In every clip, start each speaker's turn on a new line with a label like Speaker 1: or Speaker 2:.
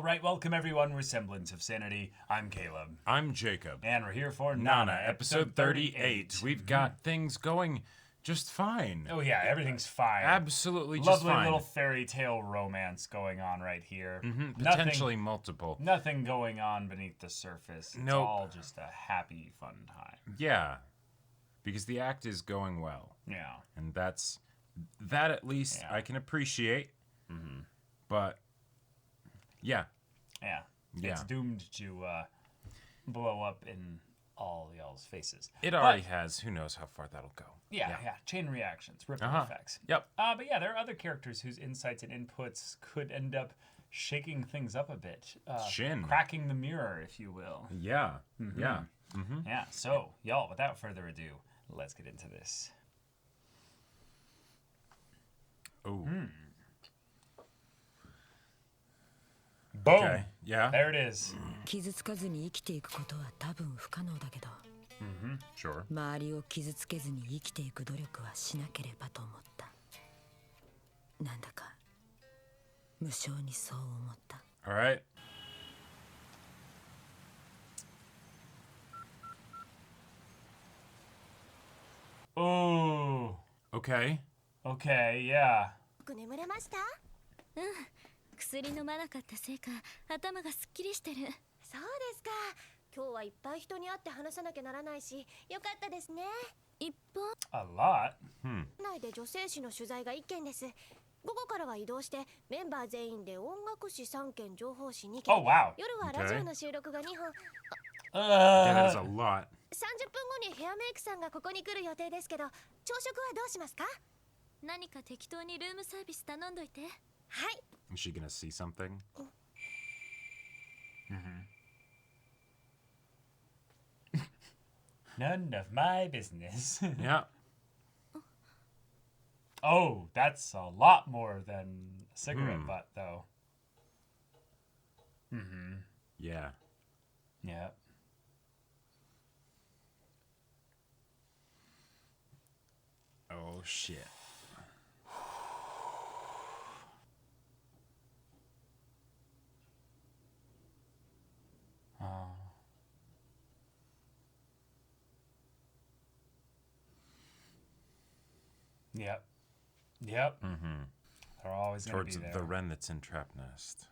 Speaker 1: All right, welcome everyone. We're Semblance of Sanity. I'm Caleb.
Speaker 2: I'm Jacob.
Speaker 1: And we're here for
Speaker 2: Nana, episode 38. We've got things going just fine.
Speaker 1: Oh yeah, everything's fine.
Speaker 2: Absolutely just
Speaker 1: Lovely
Speaker 2: fine.
Speaker 1: little fairy tale romance going on right here.
Speaker 2: Potentially multiple.
Speaker 1: Nothing going on beneath the surface. It's
Speaker 2: Nope.
Speaker 1: all just a happy, fun time.
Speaker 2: Yeah. Because the act is going well.
Speaker 1: Yeah.
Speaker 2: And that at least
Speaker 1: Yeah.
Speaker 2: I can appreciate. But yeah.
Speaker 1: Yeah. It's doomed to blow up in all y'all's faces.
Speaker 2: It already has. Who knows how far that'll go.
Speaker 1: Yeah. Chain reactions, ripple effects.
Speaker 2: Yep.
Speaker 1: But yeah, there are other characters whose insights and inputs could end up shaking things up a bit. Cracking the mirror, if you will.
Speaker 2: Yeah. Yeah.
Speaker 1: Yeah, so, y'all, without further ado, let's get into this.
Speaker 2: Oh.
Speaker 1: Boom!
Speaker 2: Okay. Yeah.
Speaker 1: There it is.
Speaker 3: 傷つかずに生きていくことは多分不可能だけど
Speaker 2: Sure.
Speaker 3: 周りを傷つけずに生きていく努力はしなければと思ったなんだか無性にそう思った
Speaker 2: All right.
Speaker 1: Ooh.
Speaker 2: Okay.
Speaker 1: Okay, yeah.
Speaker 4: よく眠れました？
Speaker 5: 薬飲まなかったせいか頭がすっきりしてる。
Speaker 4: そうですか。今日はいっぱい人に会って話さなきゃならないし、よかったですね。
Speaker 5: 一本
Speaker 1: A lot.
Speaker 4: 内で女性誌の取材が1件です。午後からは移動してメンバー全員で音楽誌3件、情報誌2件。
Speaker 1: Oh, wow.
Speaker 4: 夜はラジオの収録が2本。
Speaker 2: Yeah, that is a lot.
Speaker 4: 30分後にヘアメイクさんがここに来る予定ですけど、朝食はどうしますか？
Speaker 5: 何か適当にルームサービス頼んどいて。
Speaker 4: はい。
Speaker 2: Is she gonna see something?
Speaker 1: None of my business.
Speaker 2: Yeah.
Speaker 1: Oh, that's a lot more than a cigarette butt, though.
Speaker 2: Yeah.
Speaker 1: Yeah.
Speaker 2: Oh shit.
Speaker 1: Yep. Yep. They're always going to
Speaker 2: Towards
Speaker 1: be there.
Speaker 2: the wren that's in trap nest.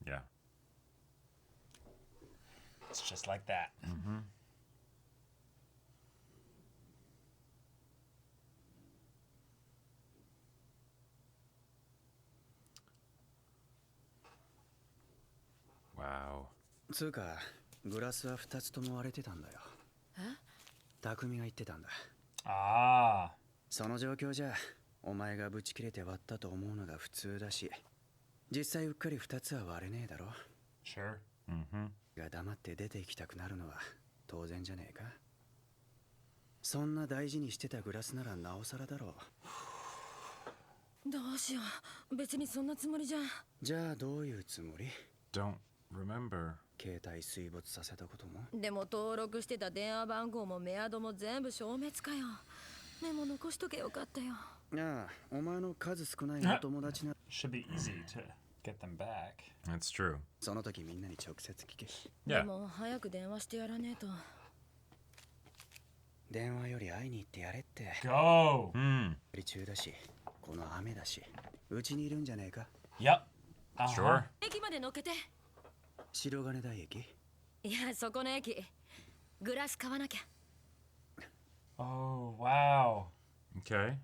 Speaker 2: Yeah.
Speaker 1: It's just like that.
Speaker 2: Wow.
Speaker 6: つうかグラスは2つとも割れてたんだよ。匠が言ってたんだ。
Speaker 1: Ah.
Speaker 6: その状況じゃお前がブチ切れて割ったと思うのが普通だし、実際うっかり2つは割れねえだろ。
Speaker 1: Sure.
Speaker 6: が黙って出て行きたくなるのは当然じゃねえか。そんな大事にしてたグラスならなおさらだろう。
Speaker 3: どうしよう別にそんなつもりじゃ
Speaker 6: じゃあどういうつもり？
Speaker 2: Don't remember.
Speaker 6: 携帯水没させたことも？
Speaker 3: でも登録してた電話番号もメアドも全部消滅かよメモ残しとけよかったよ
Speaker 6: ああ、お前の数少ないお友達な。
Speaker 1: Should be easy to get them back.
Speaker 2: That's true.
Speaker 6: その時みんなに直接聞け。
Speaker 3: で
Speaker 2: Yeah.
Speaker 3: も早く電話してやらねえと
Speaker 6: 電話より会いに行ってやれって。
Speaker 1: Go.
Speaker 6: り中だし、この雨だし、うちにいるんじゃねえか。
Speaker 1: Yep.
Speaker 2: Sure.
Speaker 3: 駅まで乗っけて
Speaker 6: 白金台駅？
Speaker 3: いやそこの駅グラス買わなきゃ
Speaker 1: Oh, wow.
Speaker 2: Okay.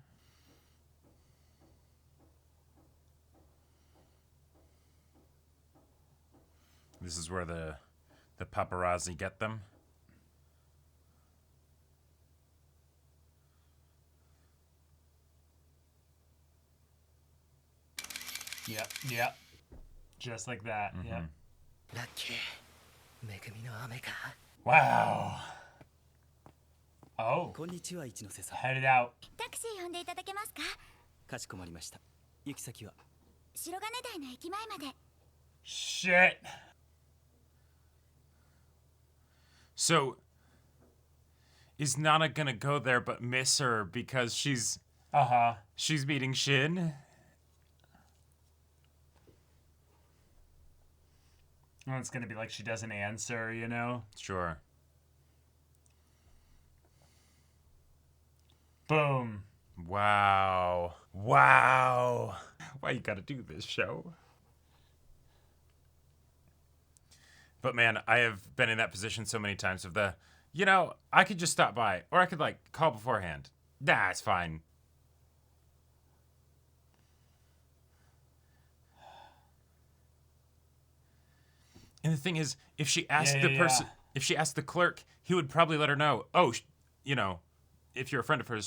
Speaker 2: This is where the paparazzi get them.
Speaker 1: Yep. Just like that. Yep.
Speaker 6: ラッキー。恵みの雨か。
Speaker 1: Wow. Oh,
Speaker 6: こんにちは一ノ瀬さん。
Speaker 1: headed out.
Speaker 5: タクシー呼んでいただけますか？
Speaker 6: かしこまりました。行き先は？
Speaker 5: 白金台の駅前まで。
Speaker 1: Shit.
Speaker 2: So, is Nana gonna go there but miss her because she's
Speaker 1: Uh-huh.
Speaker 2: She's meeting Shin.
Speaker 1: Well, it's gonna be like she doesn't answer, you know?
Speaker 2: Sure.
Speaker 1: Boom.
Speaker 2: Wow. Wow. Why you gotta do this, show? But man, I have been in that position so many times of the, I could just stop by. Or I could, call beforehand. Nah, it's fine. And the thing is, if she asked if she asked the clerk, he would probably let her know, oh, if you're a friend of hers,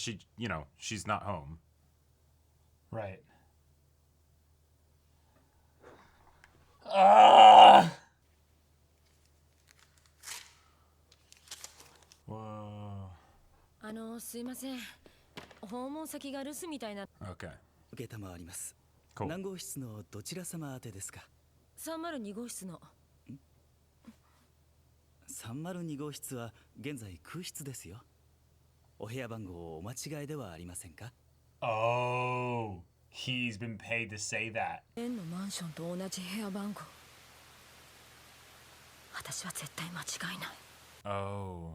Speaker 2: she's not home.
Speaker 1: Right. Whoa.
Speaker 3: すいません。訪問先が留守みたいな。
Speaker 2: Okay.
Speaker 6: 受けたまわります。
Speaker 2: Cool.
Speaker 6: 何号室のどちら様宛てですか。
Speaker 3: 302号室の。
Speaker 6: 302号室は現在空室ですよ。お部屋番号をお間違いではありませんか。
Speaker 1: Oh, he's been paid to say that.
Speaker 3: 園のマンションと同じ部屋番号。私は絶対間違いない。
Speaker 2: Oh.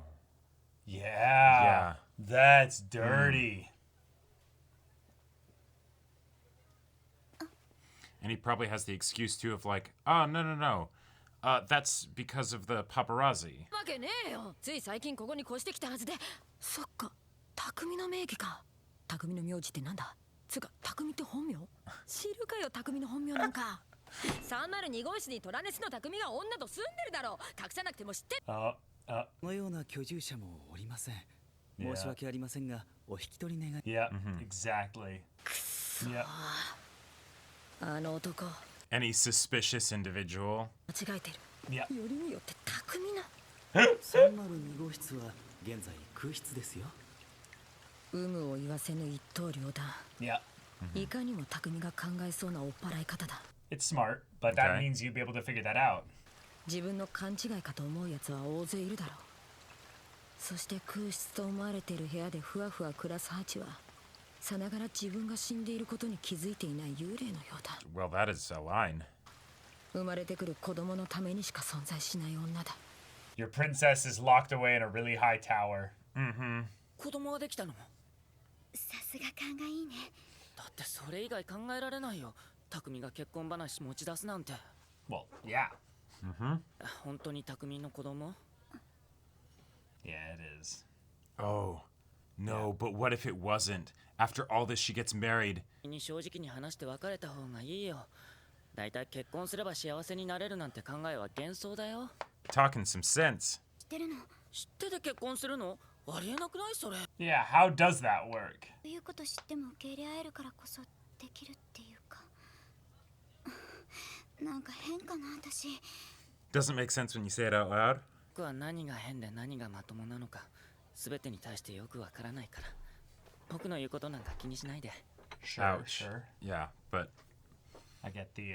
Speaker 1: Yeah. That's dirty.
Speaker 2: And he probably has the excuse too of oh, no. That's because of the paparazzi.
Speaker 3: わけねえよ。つい最近ここに越してきたはずで。そっか、匠の名義か。匠の名字ってなんだ。つうか、匠って本名。知るかよ、匠の本名なんか。302号室にトラネスの匠が女と住んでるだろう。隠さなくても知って。
Speaker 6: このような居住者もおりません。申し訳ありませんが、お引き取り願い。
Speaker 1: Yeah, exactly. Yeah.
Speaker 3: あの男。
Speaker 2: Any suspicious individual?
Speaker 3: 間違えてる。
Speaker 1: Yeah.
Speaker 3: よりによって匠な。
Speaker 6: 302号室は現在空室ですよ。
Speaker 3: 有無を言わせぬ一刀両断。
Speaker 1: Yeah.
Speaker 3: いかにも匠が考えそうな追っ払い方だ。
Speaker 1: It's smart, but that means you'd be able to figure that out.
Speaker 3: 自分の勘違いかと思うやつは大勢いるだろう。そして空室と思われている部屋でふわふわ暮らすハチはさながら自分が死んでいることに気づいていない幽霊のようだ。
Speaker 2: Well, that is a line.
Speaker 3: 生まれてくる子供のためにしか存在しない女だ。
Speaker 1: Your princess is locked away in a really high tower.
Speaker 7: 子供ができたの。
Speaker 5: さすが勘がいいね。
Speaker 7: だってそれ以外考えられないよ。匠が結婚話持ち出すなんて。
Speaker 1: Well, yeah.
Speaker 7: 本当に匠の子供？
Speaker 1: Yeah, it is.
Speaker 2: Oh, no, but what if it wasn't? After all this, she gets married.
Speaker 7: に正直に話して別れた方がいいよ。だいたい結婚すれば幸せになれるなんて考えは幻想だよ。
Speaker 2: Talking some sense.
Speaker 5: 知ってるの。
Speaker 7: 知ってて結婚するの？ありえなくないそれ。
Speaker 1: Yeah, how does that work?
Speaker 5: そういうこと知っても受け入れ合えるからこそできるっていうか。なんか変かな私。
Speaker 2: Doesn't make sense when you say it out loud.
Speaker 7: 僕は何が変で何がまともなのか全てに対してよくわからないから。僕の言うことなんか気にしないで。
Speaker 1: Sure,
Speaker 2: Ouch.
Speaker 1: sure.
Speaker 2: Yeah, but
Speaker 1: I get the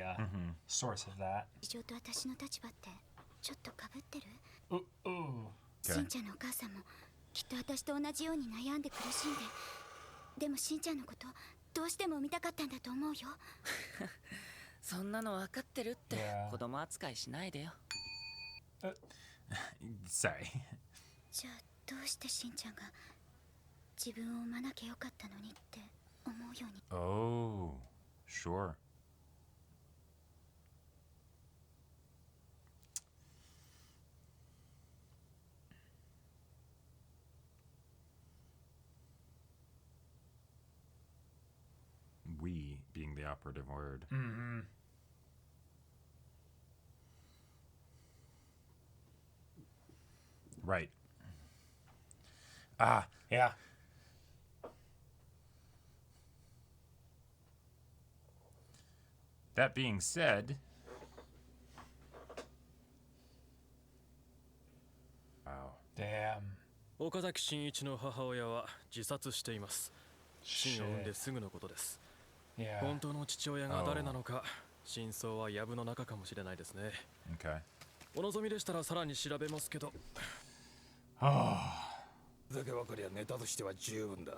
Speaker 1: source of that.
Speaker 5: 事情と私の立場ってちょっとかぶってる。
Speaker 1: Ooh.
Speaker 5: しんちゃんのお母さんもきっと私と同じように悩んで苦しんで、でもしんちゃんのことどうしても見たかったんだと思うよ。
Speaker 7: そんなの分かってるって。
Speaker 1: Yeah.
Speaker 7: 子供扱いしないでよ。
Speaker 2: sorry.
Speaker 5: じゃあどうしてしんちゃんが自分を産まなきゃよかったのにって思うように。
Speaker 2: Oh, sure. We being the operative word. Right. Ah,
Speaker 1: Yeah.
Speaker 2: that being said. Wow.
Speaker 1: Damn.
Speaker 8: 岡崎真一の母親は自殺しています。真を産んですぐのことです。
Speaker 1: Yeah.
Speaker 8: 本当の父親が誰なのか、真相は藪の中かもしれないですね。
Speaker 2: Okay.
Speaker 8: お望みでしたらさらに調べますけど。だけ分かりゃネタとしては十分だ。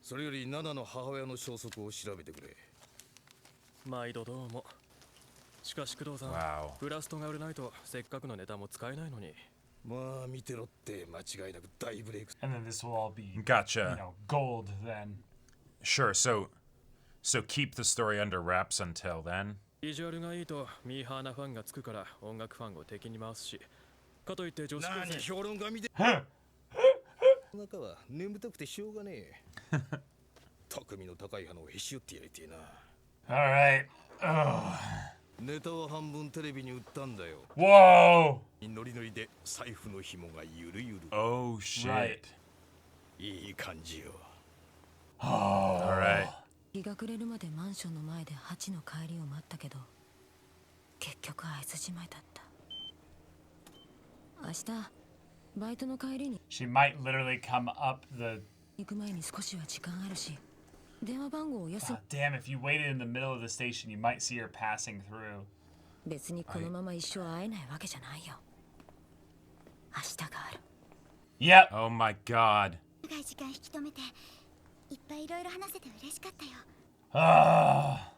Speaker 8: それよりナナの母親の消息を調べてくれ。毎度どうも。しかし工藤さん、ブラストが売れないとせっかくのネタも使えないのに。まあ見てろって間違いなく大ブレイク。
Speaker 1: And then this will all be
Speaker 2: Gotcha.
Speaker 1: You know, gold then.
Speaker 2: Sure. So keep the story under wraps until then.
Speaker 8: ビジュアルがいいとミーハーなファンがつくから音楽ファンを敵に回すし。かといって女子高生。何評論家見て。中は眠たくてしょうがねえ。匠の高い花をへし折ってやりてえな。
Speaker 1: All right.
Speaker 8: ネタは半分テレビに売ったんだよ。
Speaker 1: Whoa!
Speaker 8: ノリノリで財布の紐がゆるゆる。
Speaker 2: Oh shit.
Speaker 1: Right.
Speaker 8: いい感じよ。
Speaker 2: All right.
Speaker 3: 日が暮れるまでマンションの前でハチの帰りを待ったけど、結局会えずじまいだった。明日バイトの帰りに
Speaker 1: She might literally come up the.
Speaker 3: 行く前に少しは時間あるし、電話番号を休
Speaker 1: Oh, damn! If you waited in the middle of the station, you might see her passing through.
Speaker 3: 別にこのまま一生会えないわけじゃないよ。明日がある。
Speaker 1: Yep.
Speaker 2: Oh my god.
Speaker 5: 長い時間引き止めていっぱいいろいろ話せて嬉しかったよ。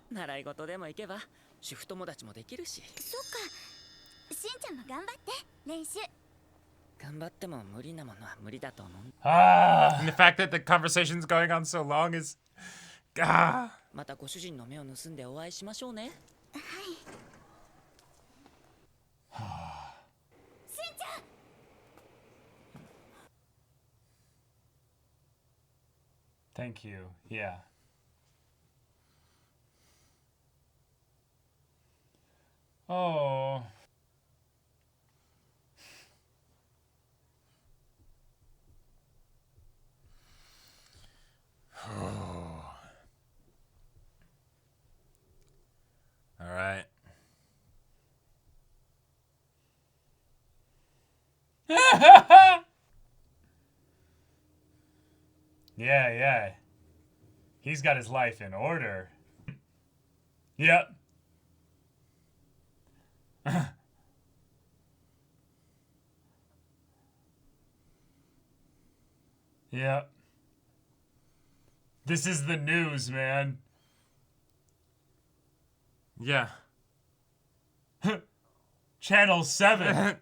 Speaker 7: 習い事でも行けば主婦友達もできるし。
Speaker 5: そっか。しんちゃんも頑張って練習。
Speaker 7: 頑張っても無理なものは無理だと思う。
Speaker 2: And the fact that the conversation's going on so long is.
Speaker 7: またご主人の目を盗んでお会いしましょうね。
Speaker 5: はい。しんちゃん。
Speaker 1: Thank you. Yeah. Oh.
Speaker 2: All right.
Speaker 1: Yeah. He's got his life in order. Yep. Yep. This is the news, man.
Speaker 2: Yeah.
Speaker 1: Channel 7.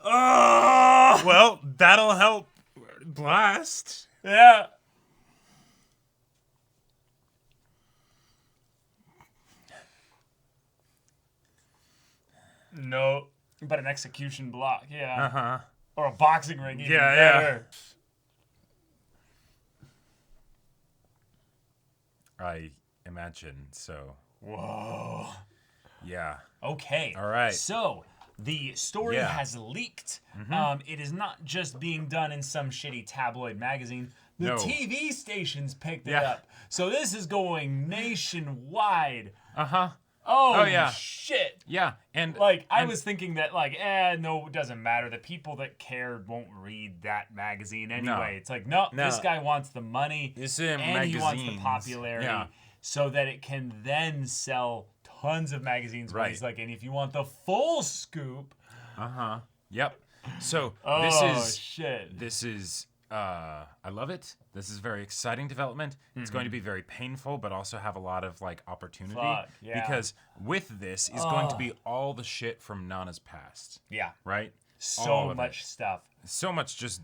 Speaker 2: Well, that'll help Blast.
Speaker 1: Yeah. No, but an execution block, yeah.
Speaker 2: Uh-huh.
Speaker 1: Or a boxing ring, even
Speaker 2: Yeah,
Speaker 1: better.
Speaker 2: I imagine so.
Speaker 1: Whoa.
Speaker 2: Yeah.
Speaker 1: Okay.
Speaker 2: All right.
Speaker 1: So the story
Speaker 2: Yeah.
Speaker 1: has leaked. It is not just being done in some shitty tabloid magazine. The
Speaker 2: No.
Speaker 1: TV stations picked it
Speaker 2: Yeah.
Speaker 1: up. So this is going nationwide.
Speaker 2: Uh-huh.
Speaker 1: Oh,
Speaker 2: yeah.
Speaker 1: shit.
Speaker 2: Yeah. And
Speaker 1: Like, I
Speaker 2: and-
Speaker 1: was thinking that, like, no, it doesn't matter. The people that cared won't read that magazine anyway. It's like, no, this guy wants the money.
Speaker 2: It's in
Speaker 1: and he wants the
Speaker 2: magazines.
Speaker 1: popularity
Speaker 2: Yeah.
Speaker 1: so that it can then sell tons of magazines. Where he's like, and if you want the full scoop.
Speaker 2: Uh-huh. Yep. So
Speaker 1: Oh,
Speaker 2: shit. This is I love it. This is very exciting development. It's going to be very painful, but also have a lot of like opportunity.
Speaker 1: Fuck, yeah.
Speaker 2: Because with this is going to be all the shit from Nana's past.
Speaker 1: Yeah.
Speaker 2: Right? All
Speaker 1: So
Speaker 2: of
Speaker 1: much
Speaker 2: it.
Speaker 1: stuff.
Speaker 2: So much just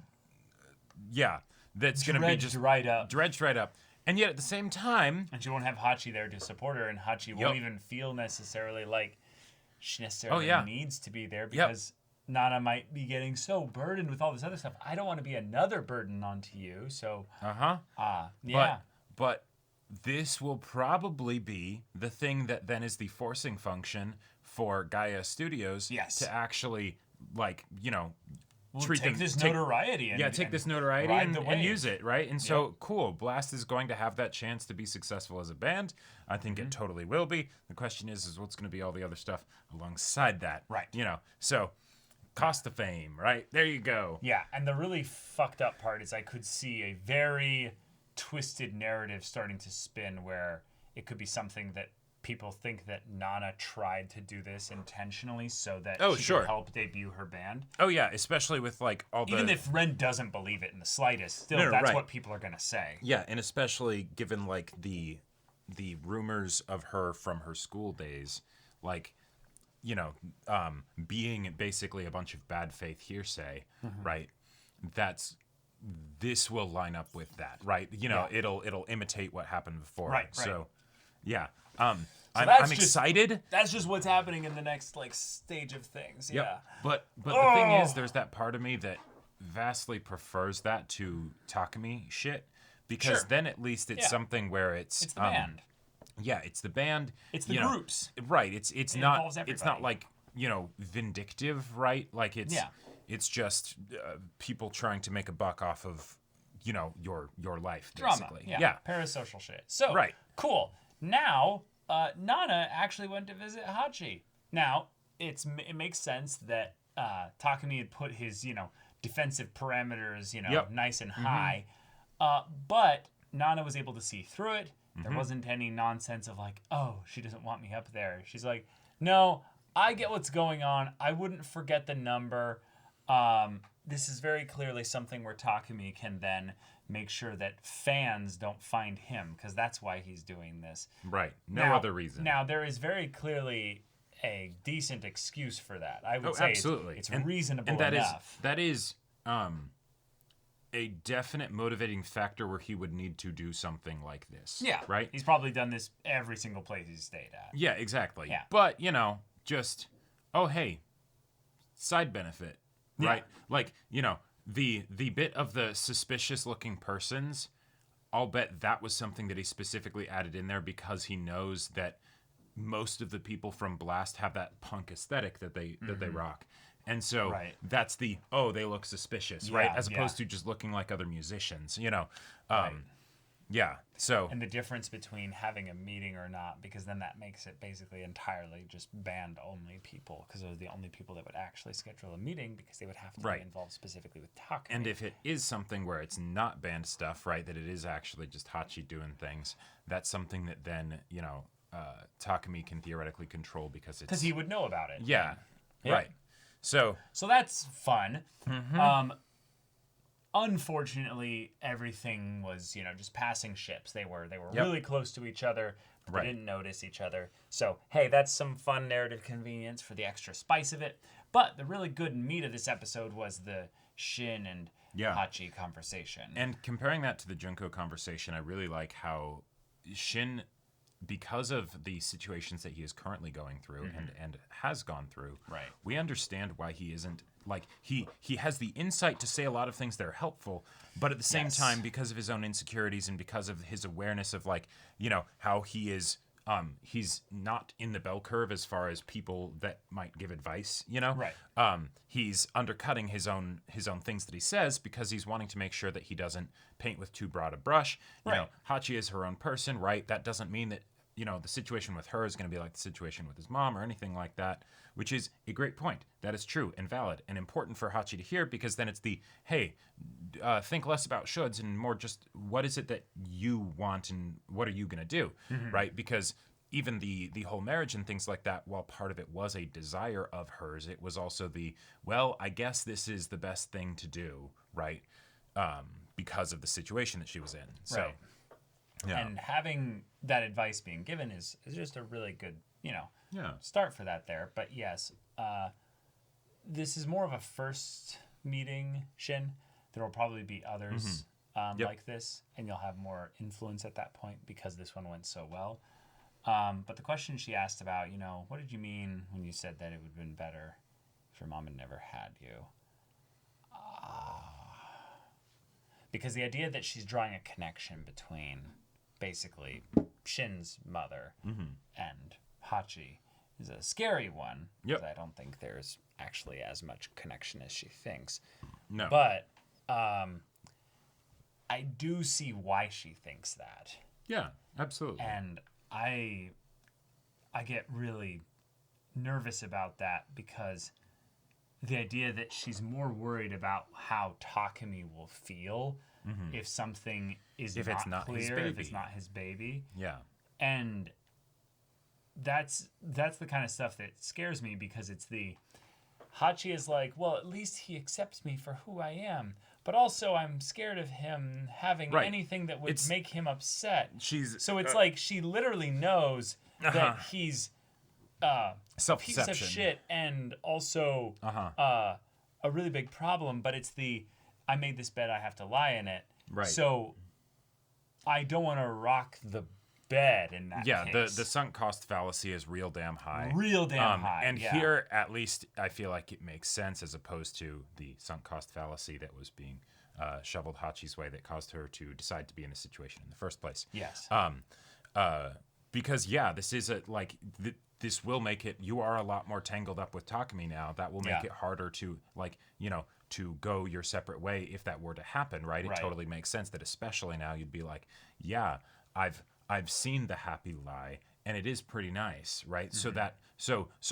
Speaker 2: that's gonna be
Speaker 1: Dredged
Speaker 2: just
Speaker 1: right up.
Speaker 2: Dredged right up. And yet at the same time,
Speaker 1: And she won't have Hachi there to support her, and Hachi won't even feel necessarily like she necessarily needs to be there because Nana might be getting so burdened with all this other stuff. I don't want to be another burden onto you. So, yeah.
Speaker 2: But this will probably be the thing that then is the forcing function for Gaia Studios to actually, like, you know,
Speaker 1: take this notoriety and
Speaker 2: take this notoriety
Speaker 1: ride the
Speaker 2: and
Speaker 1: wave.
Speaker 2: use it, right? And so, cool. Blast is going to have that chance to be successful as a band. I think it totally will be. The question is what's going to be all the other stuff alongside that,
Speaker 1: right?
Speaker 2: You know, so cost of fame, right? There you go.
Speaker 1: Yeah, and the really fucked up part is I could see a very twisted narrative starting to spin where it could be something that people think that Nana tried to do this intentionally so that she could help debut her band.
Speaker 2: Oh yeah, especially with like all the...
Speaker 1: Even if Ren doesn't believe it in the slightest, still that's what people are going to say.
Speaker 2: Yeah, and especially given like the rumors of her from her school days, like, you know, being basically a bunch of bad faith hearsay, right? This will line up with that, right? You know, it'll imitate what happened before.
Speaker 1: Right.
Speaker 2: So, yeah.
Speaker 1: So
Speaker 2: I'm excited.
Speaker 1: That's just what's happening in the next like stage of things. Yeah.
Speaker 2: But the thing is, there's that part of me that vastly prefers that to Takumi shit, because then at least it's something where it's
Speaker 1: the band.
Speaker 2: Yeah, it's the band.
Speaker 1: It's the groups.
Speaker 2: Right. It's not like, you know, vindictive, right? Like it's just people trying to make a buck off of, you know, your life, basically.
Speaker 1: Drama. Yeah. Parasocial shit. So cool. Now, Nana actually went to visit Hachi. Now, it makes sense that Takumi had put his, you know, defensive parameters, you know, nice and high. But Nana was able to see through it. There wasn't any nonsense of like, oh, she doesn't want me up there. She's like, no, I get what's going on. I wouldn't forget the number. This is very clearly something where Takumi can then make sure that fans don't find him, because that's why he's doing this.
Speaker 2: Right. No other reason.
Speaker 1: Now, there is very clearly a decent excuse for that. I would say
Speaker 2: absolutely.
Speaker 1: It's reasonable
Speaker 2: and
Speaker 1: enough.
Speaker 2: That is a definite motivating factor where he would need to do something like this.
Speaker 1: Yeah.
Speaker 2: Right?
Speaker 1: He's probably done this every single place he's stayed at.
Speaker 2: Yeah, exactly.
Speaker 1: Yeah.
Speaker 2: But, you know, just, oh, hey, side benefit, right? Like, you know, the bit of the suspicious looking persons, I'll bet that was something that he specifically added in there because he knows that most of the people from Blast have that punk aesthetic that they rock. And so that's they look suspicious, right? As opposed to just looking like other musicians, you know? Yeah, so...
Speaker 1: And the difference between having a meeting or not, because then that makes it basically entirely just band-only people, because those are the only people that would actually schedule a meeting, because they would have to be involved specifically with Takumi.
Speaker 2: And if it is something where it's not band stuff, right, that it is actually just Hachi doing things, that's something that then, you know, Takumi can theoretically control because it's...
Speaker 1: Because he would know about it.
Speaker 2: Yeah, right. So
Speaker 1: that's fun. Unfortunately, everything was, you know, just passing ships. They were really close to each other, but they didn't notice each other. So, hey, that's some fun narrative convenience for the extra spice of it. But the really good meat of this episode was the Shin and Hachi conversation.
Speaker 2: And comparing that to the Junko conversation, I really like how Shin, because of the situations that he is currently going through and has gone through, we understand why he isn't, like, he has the insight to say a lot of things that are helpful, but at the same time, because of his own insecurities and because of his awareness of, like, you know, how he is, he's not in the bell curve as far as people that might give advice, you know? He's undercutting his own things that he says because he's wanting to make sure that he doesn't paint with too broad a brush. You know, Hachi is her own person, right? That doesn't mean that, you know, the situation with her is going to be like the situation with his mom or anything like that, which is a great point. That is true and valid and important for Hachi to hear, because then it's the, hey, think less about shoulds and more just what is it that you want and what are you going to do, right? Because even the whole marriage and things like that, while part of it was a desire of hers, it was also the, well, I guess this is the best thing to do, right? Because of the situation that she was in. So. Yeah.
Speaker 1: And having that advice being given is just a really good, you know, start for that there. But yes, this is more of a first meeting, Shin. There will probably be others like this, and you'll have more influence at that point because this one went so well. But the question she asked about, you know, what did you mean when you said that it would have been better if your mom had never had you? Because the idea that she's drawing a connection between basically Shin's mother and Hachi is a scary one. Because I don't think there's actually as much connection as she thinks.
Speaker 2: No.
Speaker 1: But I do see why she thinks that.
Speaker 2: Yeah, absolutely.
Speaker 1: And I get really nervous about that because the idea that she's more worried about how Takumi will feel if something is
Speaker 2: If it's not his
Speaker 1: clear, if it's
Speaker 2: baby.
Speaker 1: not his baby.
Speaker 2: Yeah.
Speaker 1: And that's the kind of stuff that scares me, because it's the Hachi is like, well, at least he accepts me for who I am, but also I'm scared of him having
Speaker 2: Right.
Speaker 1: anything that would make him upset. So it's
Speaker 2: uh,
Speaker 1: like she literally knows that he's a piece of
Speaker 2: Self-deception.
Speaker 1: shit and also a really big problem, but it's the I made this bed, I have to lie in it.
Speaker 2: Right.
Speaker 1: So I don't want to rock the bed in that case.
Speaker 2: the sunk cost fallacy is real damn high.
Speaker 1: Real damn high.
Speaker 2: And
Speaker 1: yeah.
Speaker 2: here, at least, I feel like it makes sense, as opposed to the sunk cost fallacy that was being shoveled Hachi's way that caused her to decide to be in this situation in the first place.
Speaker 1: Yes.
Speaker 2: Because this is this will make it. You are a lot more tangled up with Takumi now. That will make it harder to to go your separate way if that were to happen. Right? It totally makes sense that, especially now, you'd be like, yeah, I've seen the happy lie, and it is pretty nice, right? So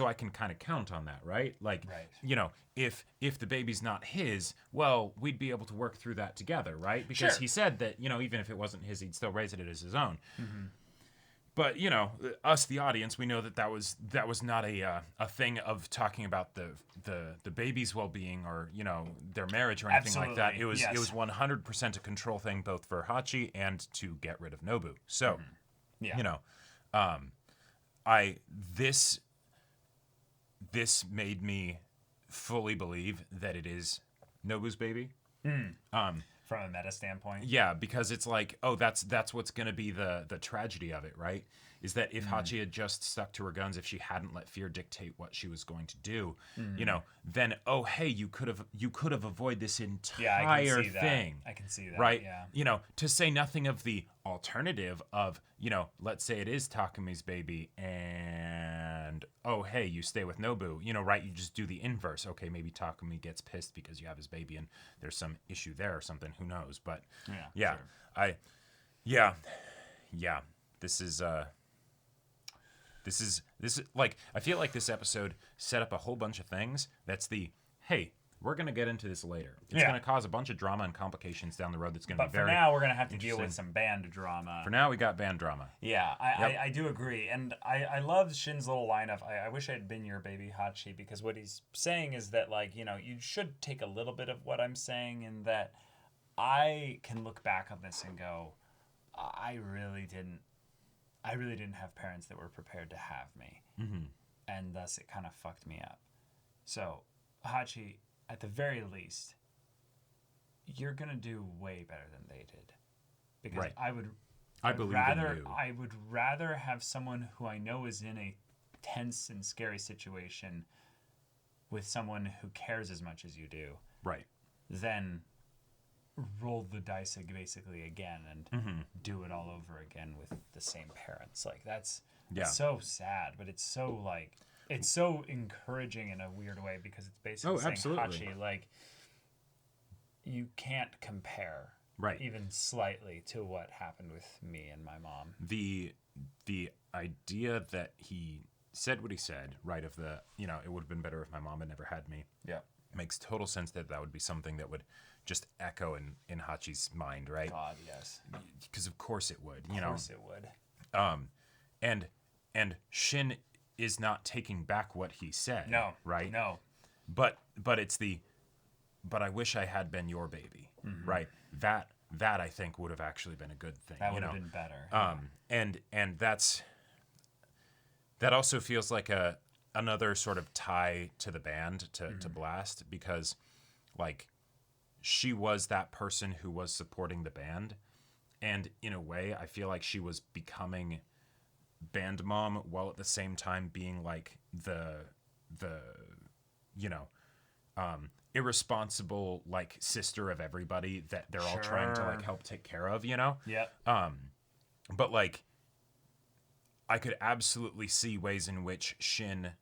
Speaker 2: I can kind of count on that, right? Like, if the baby's not his, well, we'd be able to work through that together, right? Because he said that, even if it wasn't his, he'd still raise it as his own. But us, the audience, we know that was not a thing of talking about the baby's well-being or their marriage or anything like that. It was 100% a control thing, both for Hachi and to get rid of Nobu. So, this made me fully believe that it is Nobu's baby.
Speaker 1: From a meta standpoint.
Speaker 2: Yeah, because it's like, oh, that's what's going to be the tragedy of it, right? Is that if Hachi had just stuck to her guns, if she hadn't let fear dictate what she was going to do, then you could have avoided this entire thing.
Speaker 1: I can see that.
Speaker 2: Right?
Speaker 1: Yeah.
Speaker 2: To say nothing of the alternative of, let's say it is Takumi's baby and you stay with Nobu, right? You just do the inverse. Okay, maybe Takumi gets pissed because you have his baby and there's some issue there or something, who knows? But this is like, I feel like this episode set up a whole bunch of things. That's hey, we're going to get into this later. It's going to cause a bunch of drama and complications down the road that's going to be very
Speaker 1: But for now, we're going to have to deal with some band drama.
Speaker 2: For now, we got band drama.
Speaker 1: Yeah, I do agree. And I love Shin's little line of, I wish I had been your baby, Hachi, because what he's saying is that, you should take a little bit of what I'm saying, and that I can look back on this and go, I really didn't have parents that were prepared to have me. Mm-hmm. And thus it kind of fucked me up. So, Hachi, at the very least, you're going to do way better than they did. Because I would rather have someone who I know is in a tense and scary situation with someone who cares as much as you do.
Speaker 2: Right.
Speaker 1: Than roll the dice basically again and do it all over again with the same parents. That's so sad, but it's so it's so encouraging in a weird way, because it's basically saying, Hachi, you can't compare even slightly to what happened with me and my mom.
Speaker 2: The idea that he said what he said, right, of the, it would have been better if my mom had never had me.
Speaker 1: Yeah.
Speaker 2: Makes total sense that would be something that would just echo in Hachi's mind, right?
Speaker 1: God, yes.
Speaker 2: Because of course it would,
Speaker 1: Of course it would.
Speaker 2: And Shin is not taking back what he said.
Speaker 1: No.
Speaker 2: Right?
Speaker 1: No.
Speaker 2: But it's but I wish I had been your baby. Mm-hmm. Right? That I think would have actually been a good thing.
Speaker 1: That would have been better.
Speaker 2: And that also feels like another sort of tie to the band to Blast, because she was that person who was supporting the band, and in a way I feel like she was becoming band mom while at the same time being the irresponsible sister of everybody that they're all trying to help take care of,
Speaker 1: Yeah.
Speaker 2: But I could absolutely see ways in which Shin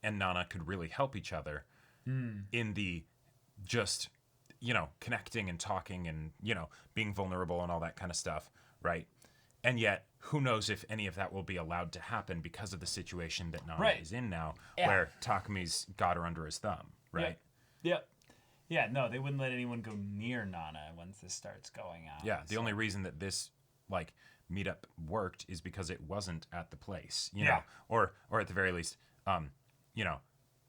Speaker 2: and Nana could really help each other in the just, connecting and talking and, being vulnerable and all that kind of stuff, right? And yet, who knows if any of that will be allowed to happen because of the situation that Nana is in now, where Takumi's got her under his thumb, right?
Speaker 1: Yep. Yeah, no, they wouldn't let anyone go near Nana once this starts going on.
Speaker 2: Yeah, the only reason that this like meetup worked is because it wasn't at the place, you know, or at the very least, you know,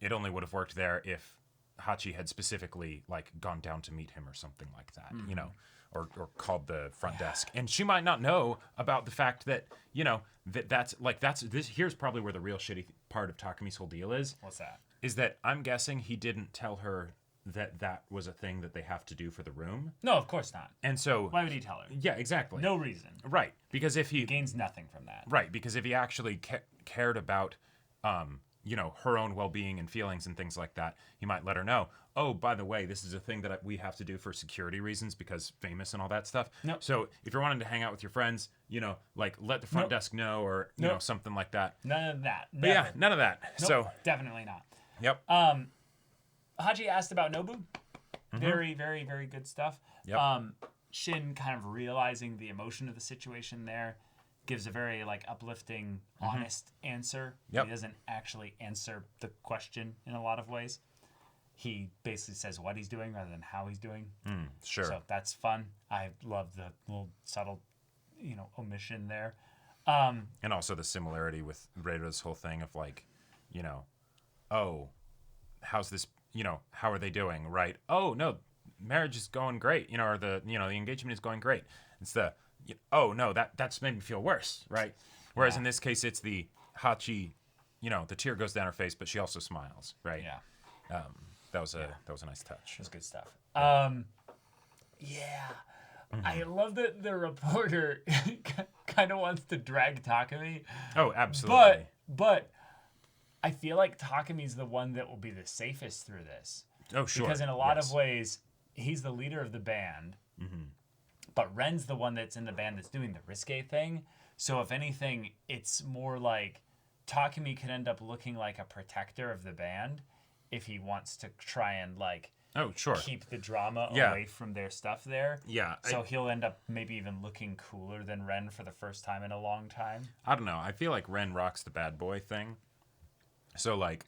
Speaker 2: it only would have worked there if Hachi had specifically like gone down to meet him or something like that, you know, or called the front desk. And she might not know about the fact that, you know, that's this. Here's probably where the real shitty part of Takami's whole deal is.
Speaker 1: What's that?
Speaker 2: Is that I'm guessing he didn't tell her that was a thing that they have to do for the room.
Speaker 1: No, of course not.
Speaker 2: And so
Speaker 1: why would he tell her?
Speaker 2: Yeah, exactly.
Speaker 1: No reason.
Speaker 2: Right, because if he
Speaker 1: gains nothing from that.
Speaker 2: Right, because if he actually cared about, you know, her own well-being and feelings and things like that, he might let her know. Oh, by the way, this is a thing that we have to do for security reasons because famous and all that stuff.
Speaker 1: Nope.
Speaker 2: So if you're wanting to hang out with your friends, you know, like let the front desk know or you know something like that.
Speaker 1: None of that.
Speaker 2: But yeah, none of that.
Speaker 1: Nope,
Speaker 2: so
Speaker 1: definitely not.
Speaker 2: Yep.
Speaker 1: Hachi asked about Nobu. Very, very, very good stuff.
Speaker 2: Yep.
Speaker 1: Shin kind of realizing the emotion of the situation there gives a very like uplifting, honest answer.
Speaker 2: Yep.
Speaker 1: He doesn't actually answer the question in a lot of ways. He basically says what he's doing rather than how he's doing.
Speaker 2: Sure.
Speaker 1: So that's fun. I love the little subtle, you know, omission there.
Speaker 2: And also the similarity with Reida's whole thing of like, you know, oh, how's this, you know, how are they doing? Right. Oh, no, marriage is going great. You know, or the engagement is going great. It's the, oh, no, that's made me feel worse. Right. Whereas in this case, it's the Hachi, you know, the tear goes down her face, but she also smiles. Right.
Speaker 1: Yeah.
Speaker 2: That was a nice touch.
Speaker 1: It was good stuff. I love that the reporter kind of wants to drag Takami.
Speaker 2: Oh, absolutely.
Speaker 1: But I feel like Takami's the one that will be the safest through this.
Speaker 2: Oh, sure.
Speaker 1: Because in a lot of ways, he's the leader of the band. But Ren's the one that's in the band that's doing the risque thing. So if anything, it's more like Takami could end up looking like a protector of the band if he wants to try and like keep the drama away from their stuff there.
Speaker 2: Yeah.
Speaker 1: So he'll end up maybe even looking cooler than Ren for the first time in a long time.
Speaker 2: I don't know. I feel like Ren rocks the bad boy thing. So like,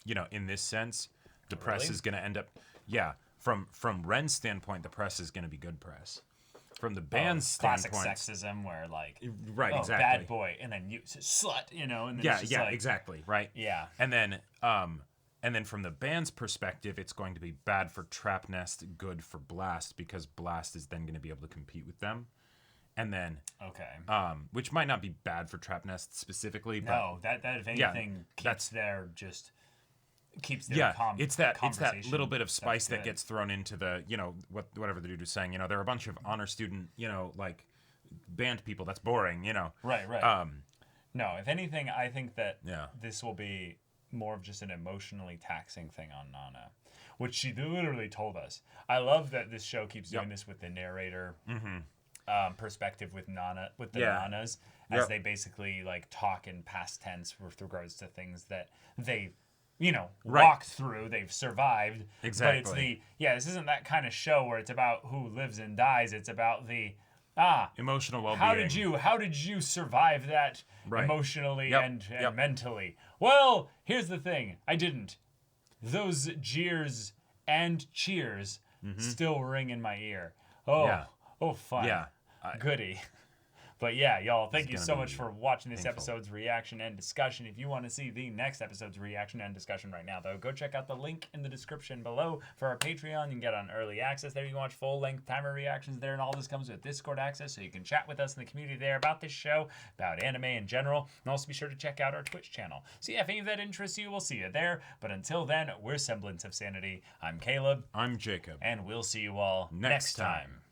Speaker 2: you know, in this sense, the press is going to end up, from Ren's standpoint, the press is going to be good press. From the band's standpoint,
Speaker 1: classic sexism where like,
Speaker 2: exactly,
Speaker 1: bad boy, and then you slut, you know, and then it's just like,
Speaker 2: exactly, right, and then from the band's perspective, it's going to be bad for Trap Nest, good for Blast, because Blast is then going to be able to compete with them. And then, which might not be bad for Trap Nest specifically, but
Speaker 1: no, that if anything keeps their
Speaker 2: it's that little bit of spice that gets thrown into the, you know, whatever the dude was saying. You know, there are a bunch of honor student, you know, like band people. That's boring, you know.
Speaker 1: Right. No, if anything, I think that this will be more of just an emotionally taxing thing on Nana, which she literally told us. I love that this show keeps doing this with the narrator perspective with Nanas, as they basically like talk in past tense with regards to things that they, you know, walked through, they've survived.
Speaker 2: Exactly.
Speaker 1: But it's this isn't that kind of show where it's about who lives and dies. It's about the
Speaker 2: emotional well-being.
Speaker 1: How did you survive that emotionally and mentally? Well, here's the thing. I didn't. Those jeers and cheers still ring in my ear. Oh, fun.
Speaker 2: Yeah.
Speaker 1: Goody. But yeah, y'all, thank you so much for watching this episode's reaction and discussion. If you want to see the next episode's reaction and discussion right now, though, go check out the link in the description below for our Patreon. You can get on early access there. You can watch full-length timer reactions there, and all this comes with Discord access, so you can chat with us in the community there about this show, about anime in general, and also be sure to check out our Twitch channel. So yeah, if any of that interests you, we'll see you there. But until then, we're Semblance of Sanity. I'm Caleb.
Speaker 2: I'm Jacob.
Speaker 1: And we'll see you all next time.